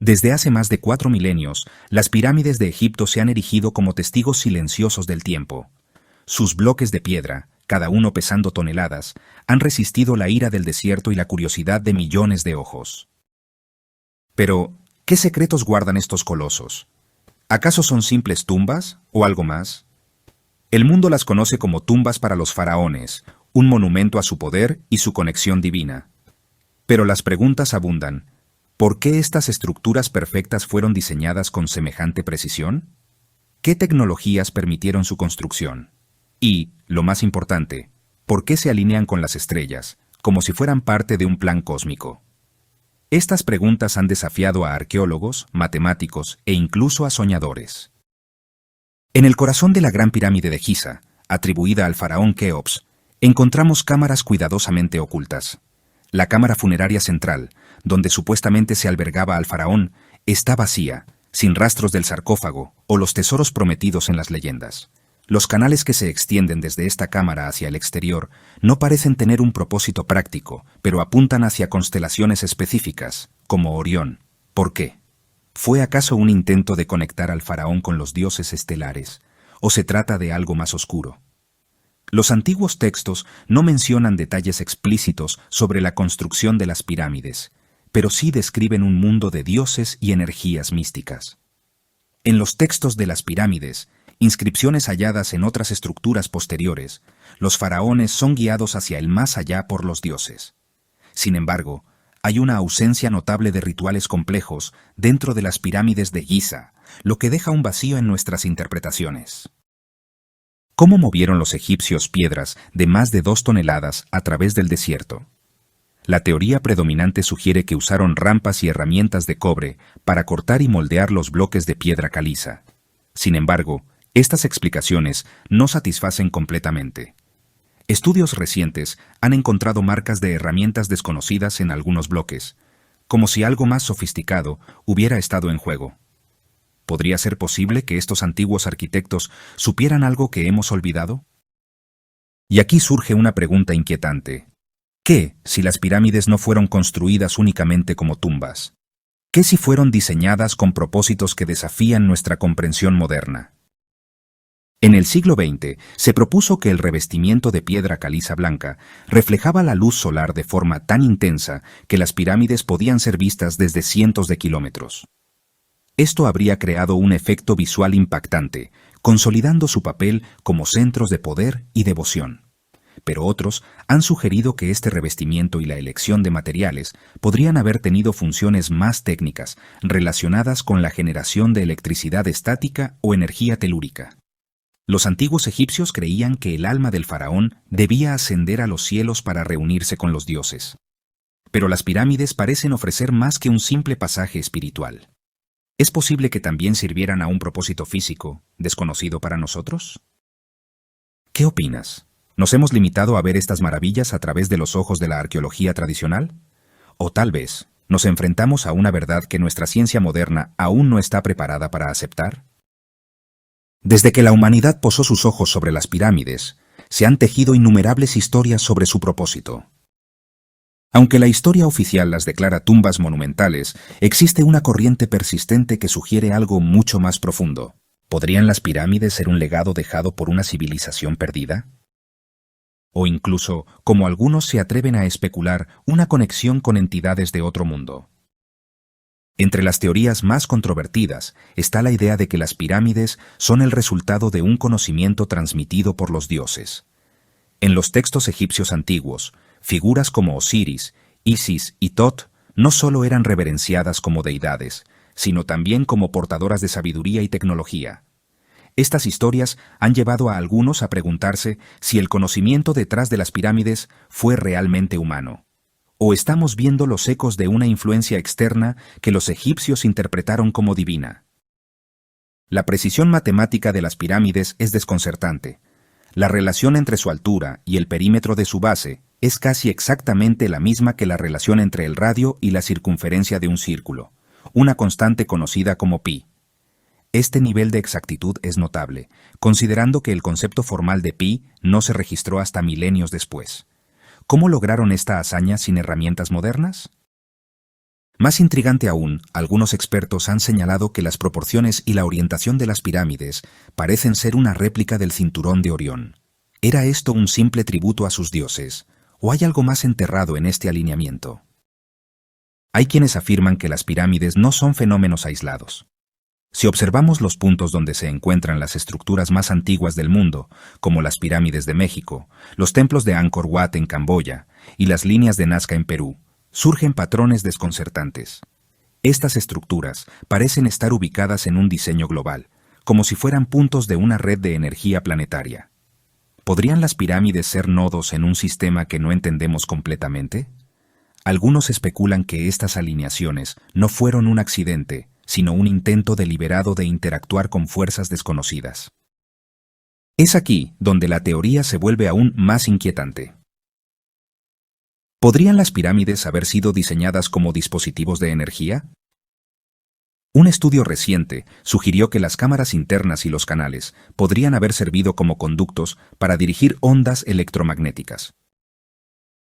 Desde hace más de 4 milenios, las pirámides de Egipto se han erigido como testigos silenciosos del tiempo. Sus bloques de piedra, cada uno pesando toneladas, han resistido la ira del desierto y la curiosidad de millones de ojos. Pero, ¿qué secretos guardan estos colosos? ¿Acaso son simples tumbas o algo más? El mundo las conoce como tumbas para los faraones, un monumento a su poder y su conexión divina. Pero las preguntas abundan. ¿Por qué estas estructuras perfectas fueron diseñadas con semejante precisión? ¿Qué tecnologías permitieron su construcción? Y, lo más importante, ¿por qué se alinean con las estrellas, como si fueran parte de un plan cósmico? Estas preguntas han desafiado a arqueólogos, matemáticos e incluso a soñadores. En el corazón de la Gran Pirámide de Giza, atribuida al faraón Keops, encontramos cámaras cuidadosamente ocultas. La cámara funeraria central, donde supuestamente se albergaba al faraón, está vacía, sin rastros del sarcófago o los tesoros prometidos en las leyendas. Los canales que se extienden desde esta cámara hacia el exterior no parecen tener un propósito práctico, pero apuntan hacia constelaciones específicas, como Orión. ¿Por qué? ¿Fue acaso un intento de conectar al faraón con los dioses estelares, o se trata de algo más oscuro? Los antiguos textos no mencionan detalles explícitos sobre la construcción de las pirámides, pero sí describen un mundo de dioses y energías místicas. En los textos de las pirámides, inscripciones halladas en otras estructuras posteriores, los faraones son guiados hacia el más allá por los dioses. Sin embargo, hay una ausencia notable de rituales complejos dentro de las pirámides de Giza, lo que deja un vacío en nuestras interpretaciones. ¿Cómo movieron los egipcios piedras de más de 2 toneladas a través del desierto? La teoría predominante sugiere que usaron rampas y herramientas de cobre para cortar y moldear los bloques de piedra caliza. Sin embargo, estas explicaciones no satisfacen completamente. Estudios recientes han encontrado marcas de herramientas desconocidas en algunos bloques, como si algo más sofisticado hubiera estado en juego. ¿Podría ser posible que estos antiguos arquitectos supieran algo que hemos olvidado? Y aquí surge una pregunta inquietante. ¿Qué si las pirámides no fueron construidas únicamente como tumbas? ¿Qué si fueron diseñadas con propósitos que desafían nuestra comprensión moderna? En el siglo XX se propuso que el revestimiento de piedra caliza blanca reflejaba la luz solar de forma tan intensa que las pirámides podían ser vistas desde cientos de kilómetros. Esto habría creado un efecto visual impactante, consolidando su papel como centros de poder y devoción. Pero otros han sugerido que este revestimiento y la elección de materiales podrían haber tenido funciones más técnicas relacionadas con la generación de electricidad estática o energía telúrica. Los antiguos egipcios creían que el alma del faraón debía ascender a los cielos para reunirse con los dioses. Pero las pirámides parecen ofrecer más que un simple pasaje espiritual. ¿Es posible que también sirvieran a un propósito físico, desconocido para nosotros? ¿Qué opinas? ¿Nos hemos limitado a ver estas maravillas a través de los ojos de la arqueología tradicional? ¿O tal vez nos enfrentamos a una verdad que nuestra ciencia moderna aún no está preparada para aceptar? Desde que la humanidad posó sus ojos sobre las pirámides, se han tejido innumerables historias sobre su propósito. Aunque la historia oficial las declara tumbas monumentales, existe una corriente persistente que sugiere algo mucho más profundo. ¿Podrían las pirámides ser un legado dejado por una civilización perdida? O incluso, como algunos se atreven a especular, una conexión con entidades de otro mundo. Entre las teorías más controvertidas está la idea de que las pirámides son el resultado de un conocimiento transmitido por los dioses. En los textos egipcios antiguos, figuras como Osiris, Isis y Tot no solo eran reverenciadas como deidades, sino también como portadoras de sabiduría y tecnología. Estas historias han llevado a algunos a preguntarse si el conocimiento detrás de las pirámides fue realmente humano. ¿O estamos viendo los ecos de una influencia externa que los egipcios interpretaron como divina? La precisión matemática de las pirámides es desconcertante. La relación entre su altura y el perímetro de su base es casi exactamente la misma que la relación entre el radio y la circunferencia de un círculo, una constante conocida como pi. Este nivel de exactitud es notable, considerando que el concepto formal de pi no se registró hasta milenios después. ¿Cómo lograron esta hazaña sin herramientas modernas? Más intrigante aún, algunos expertos han señalado que las proporciones y la orientación de las pirámides parecen ser una réplica del cinturón de Orión. ¿Era esto un simple tributo a sus dioses, o hay algo más enterrado en este alineamiento? Hay quienes afirman que las pirámides no son fenómenos aislados. Si observamos los puntos donde se encuentran las estructuras más antiguas del mundo, como las pirámides de México, los templos de Angkor Wat en Camboya y las líneas de Nazca en Perú, surgen patrones desconcertantes. Estas estructuras parecen estar ubicadas en un diseño global, como si fueran puntos de una red de energía planetaria. ¿Podrían las pirámides ser nodos en un sistema que no entendemos completamente? Algunos especulan que estas alineaciones no fueron un accidente, sino un intento deliberado de interactuar con fuerzas desconocidas. Es aquí donde la teoría se vuelve aún más inquietante. ¿Podrían las pirámides haber sido diseñadas como dispositivos de energía? Un estudio reciente sugirió que las cámaras internas y los canales podrían haber servido como conductos para dirigir ondas electromagnéticas.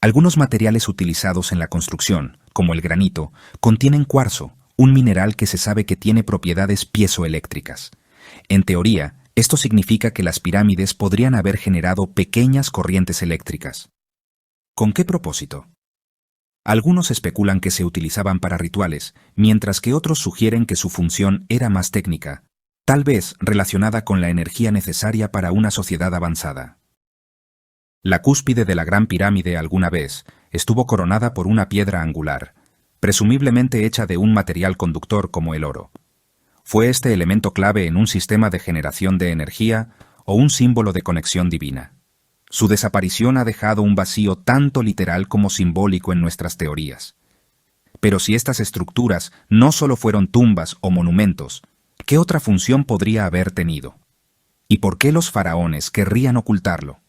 Algunos materiales utilizados en la construcción, como el granito, contienen cuarzo, un mineral que se sabe que tiene propiedades piezoeléctricas. En teoría, esto significa que las pirámides podrían haber generado pequeñas corrientes eléctricas. ¿Con qué propósito? Algunos especulan que se utilizaban para rituales, mientras que otros sugieren que su función era más técnica, tal vez relacionada con la energía necesaria para una sociedad avanzada. La cúspide de la Gran Pirámide alguna vez estuvo coronada por una piedra angular, presumiblemente hecha de un material conductor como el oro. ¿Fue este elemento clave en un sistema de generación de energía o un símbolo de conexión divina? Su desaparición ha dejado un vacío tanto literal como simbólico en nuestras teorías. Pero si estas estructuras no solo fueron tumbas o monumentos, ¿qué otra función podría haber tenido? ¿Y por qué los faraones querrían ocultarlo?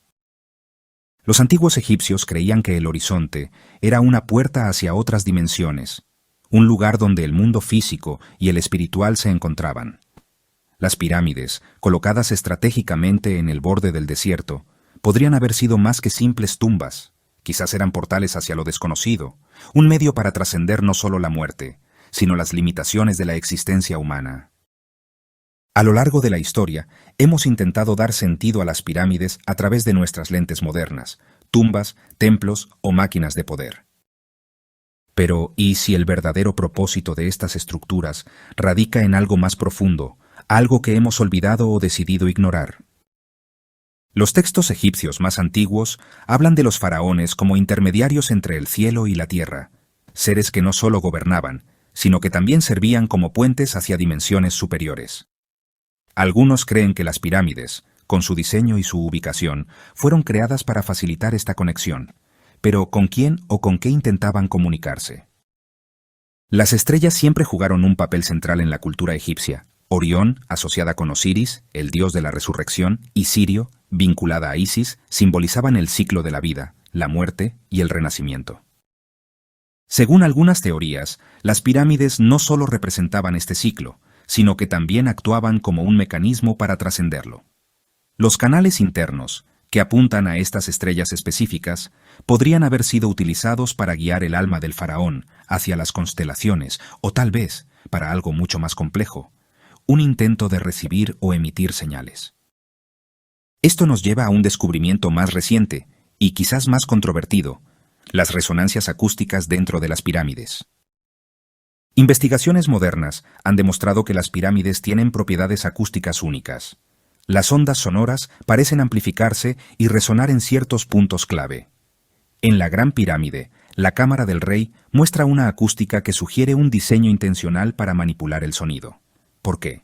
Los antiguos egipcios creían que el horizonte era una puerta hacia otras dimensiones, un lugar donde el mundo físico y el espiritual se encontraban. Las pirámides, colocadas estratégicamente en el borde del desierto, podrían haber sido más que simples tumbas, quizás eran portales hacia lo desconocido, un medio para trascender no solo la muerte, sino las limitaciones de la existencia humana. A lo largo de la historia, hemos intentado dar sentido a las pirámides a través de nuestras lentes modernas, tumbas, templos o máquinas de poder. Pero, ¿y si el verdadero propósito de estas estructuras radica en algo más profundo, algo que hemos olvidado o decidido ignorar? Los textos egipcios más antiguos hablan de los faraones como intermediarios entre el cielo y la tierra, seres que no solo gobernaban, sino que también servían como puentes hacia dimensiones superiores. Algunos creen que las pirámides, con su diseño y su ubicación, fueron creadas para facilitar esta conexión, pero ¿con quién o con qué intentaban comunicarse? Las estrellas siempre jugaron un papel central en la cultura egipcia. Orión, asociada con Osiris, el dios de la resurrección, y Sirio, vinculada a Isis, simbolizaban el ciclo de la vida, la muerte y el renacimiento. Según algunas teorías, las pirámides no solo representaban este ciclo, sino que también actuaban como un mecanismo para trascenderlo. Los canales internos, que apuntan a estas estrellas específicas, podrían haber sido utilizados para guiar el alma del faraón hacia las constelaciones, o tal vez, para algo mucho más complejo, un intento de recibir o emitir señales. Esto nos lleva a un descubrimiento más reciente, y quizás más controvertido, las resonancias acústicas dentro de las pirámides. Investigaciones modernas han demostrado que las pirámides tienen propiedades acústicas únicas. Las ondas sonoras parecen amplificarse y resonar en ciertos puntos clave. En la Gran Pirámide, la Cámara del Rey muestra una acústica que sugiere un diseño intencional para manipular el sonido. ¿Por qué?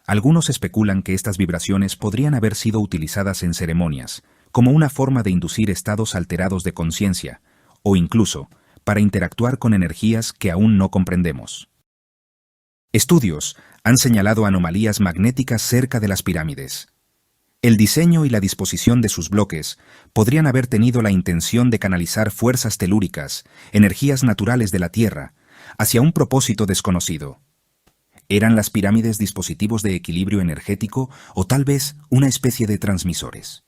Algunos especulan que estas vibraciones podrían haber sido utilizadas en ceremonias, como una forma de inducir estados alterados de conciencia, o incluso para interactuar con energías que aún no comprendemos. Estudios han señalado anomalías magnéticas cerca de las pirámides. El diseño y la disposición de sus bloques podrían haber tenido la intención de canalizar fuerzas telúricas, energías naturales de la Tierra, hacia un propósito desconocido. ¿Eran las pirámides dispositivos de equilibrio energético o tal vez una especie de transmisores?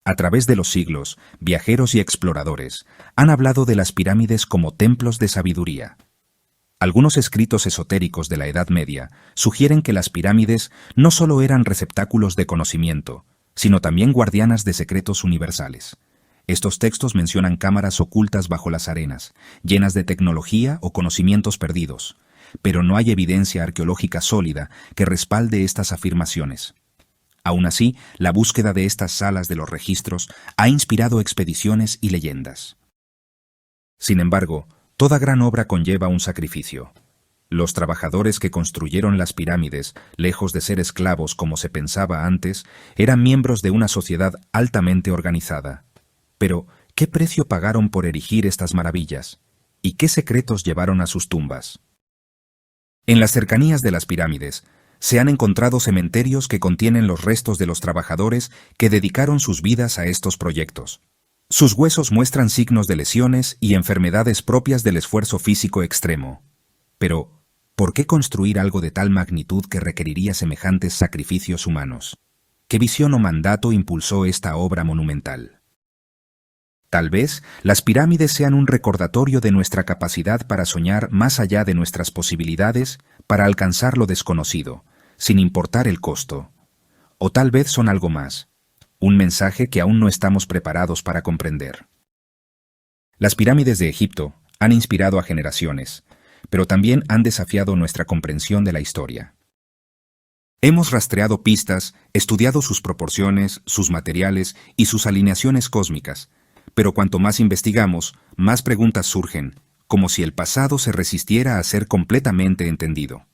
A través de los siglos, viajeros y exploradores han hablado de las pirámides como templos de sabiduría. Algunos escritos esotéricos de la Edad Media sugieren que las pirámides no solo eran receptáculos de conocimiento, sino también guardianas de secretos universales. Estos textos mencionan cámaras ocultas bajo las arenas, llenas de tecnología o conocimientos perdidos, pero no hay evidencia arqueológica sólida que respalde estas afirmaciones. Aún así, la búsqueda de estas salas de los registros ha inspirado expediciones y leyendas. Sin embargo, toda gran obra conlleva un sacrificio. Los trabajadores que construyeron las pirámides, lejos de ser esclavos como se pensaba antes, eran miembros de una sociedad altamente organizada. Pero, ¿qué precio pagaron por erigir estas maravillas? ¿Y qué secretos llevaron a sus tumbas? En las cercanías de las pirámides, se han encontrado cementerios que contienen los restos de los trabajadores que dedicaron sus vidas a estos proyectos. Sus huesos muestran signos de lesiones y enfermedades propias del esfuerzo físico extremo. Pero, ¿por qué construir algo de tal magnitud que requeriría semejantes sacrificios humanos? ¿Qué visión o mandato impulsó esta obra monumental? Tal vez las pirámides sean un recordatorio de nuestra capacidad para soñar más allá de nuestras posibilidades, para alcanzar lo desconocido, sin importar el costo. O tal vez son algo más, un mensaje que aún no estamos preparados para comprender. Las pirámides de Egipto han inspirado a generaciones, pero también han desafiado nuestra comprensión de la historia. Hemos rastreado pistas, estudiado sus proporciones, sus materiales y sus alineaciones cósmicas, pero cuanto más investigamos, más preguntas surgen, como si el pasado se resistiera a ser completamente entendido.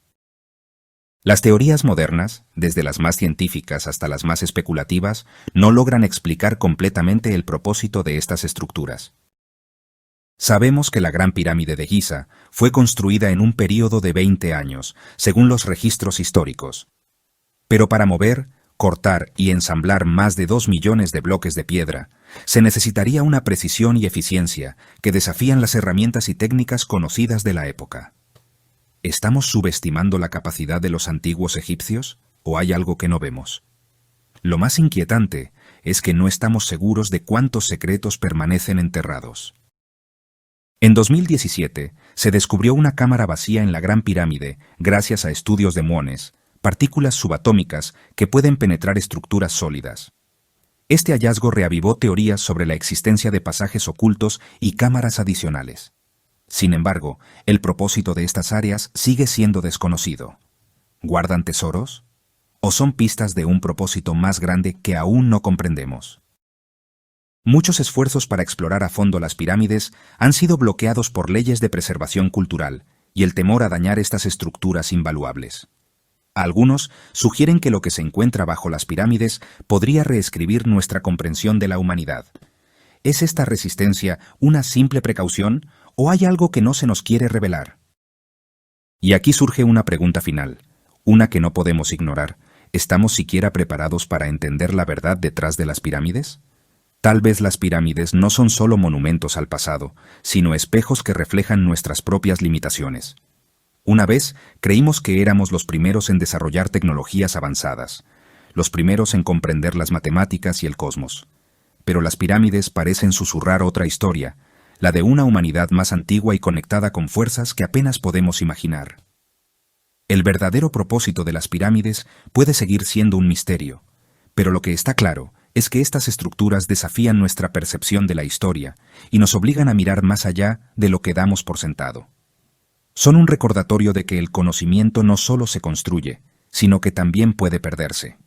Las teorías modernas, desde las más científicas hasta las más especulativas, no logran explicar completamente el propósito de estas estructuras. Sabemos que la Gran Pirámide de Giza fue construida en un período de 20 años, según los registros históricos. Pero para mover, cortar y ensamblar más de 2 millones de bloques de piedra, se necesitaría una precisión y eficiencia que desafían las herramientas y técnicas conocidas de la época. ¿Estamos subestimando la capacidad de los antiguos egipcios o hay algo que no vemos? Lo más inquietante es que no estamos seguros de cuántos secretos permanecen enterrados. En 2017 se descubrió una cámara vacía en la Gran Pirámide gracias a estudios de muones, partículas subatómicas que pueden penetrar estructuras sólidas. Este hallazgo reavivó teorías sobre la existencia de pasajes ocultos y cámaras adicionales. Sin embargo, el propósito de estas áreas sigue siendo desconocido. ¿Guardan tesoros? ¿O son pistas de un propósito más grande que aún no comprendemos? Muchos esfuerzos para explorar a fondo las pirámides han sido bloqueados por leyes de preservación cultural y el temor a dañar estas estructuras invaluables. Algunos sugieren que lo que se encuentra bajo las pirámides podría reescribir nuestra comprensión de la humanidad. ¿Es esta resistencia una simple precaución o hay algo que no se nos quiere revelar? Y aquí surge una pregunta final, una que no podemos ignorar. ¿Estamos siquiera preparados para entender la verdad detrás de las pirámides? Tal vez las pirámides no son solo monumentos al pasado, sino espejos que reflejan nuestras propias limitaciones. Una vez creímos que éramos los primeros en desarrollar tecnologías avanzadas, los primeros en comprender las matemáticas y el cosmos. Pero las pirámides parecen susurrar otra historia, la de una humanidad más antigua y conectada con fuerzas que apenas podemos imaginar. El verdadero propósito de las pirámides puede seguir siendo un misterio, pero lo que está claro es que estas estructuras desafían nuestra percepción de la historia y nos obligan a mirar más allá de lo que damos por sentado. Son un recordatorio de que el conocimiento no solo se construye, sino que también puede perderse.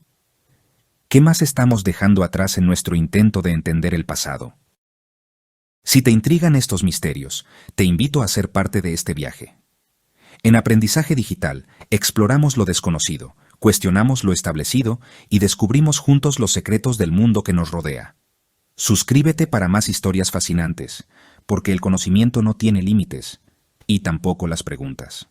¿Qué más estamos dejando atrás en nuestro intento de entender el pasado? Si te intrigan estos misterios, te invito a ser parte de este viaje. En Aprendizaje Digital, exploramos lo desconocido, cuestionamos lo establecido y descubrimos juntos los secretos del mundo que nos rodea. Suscríbete para más historias fascinantes, porque el conocimiento no tiene límites, y tampoco las preguntas.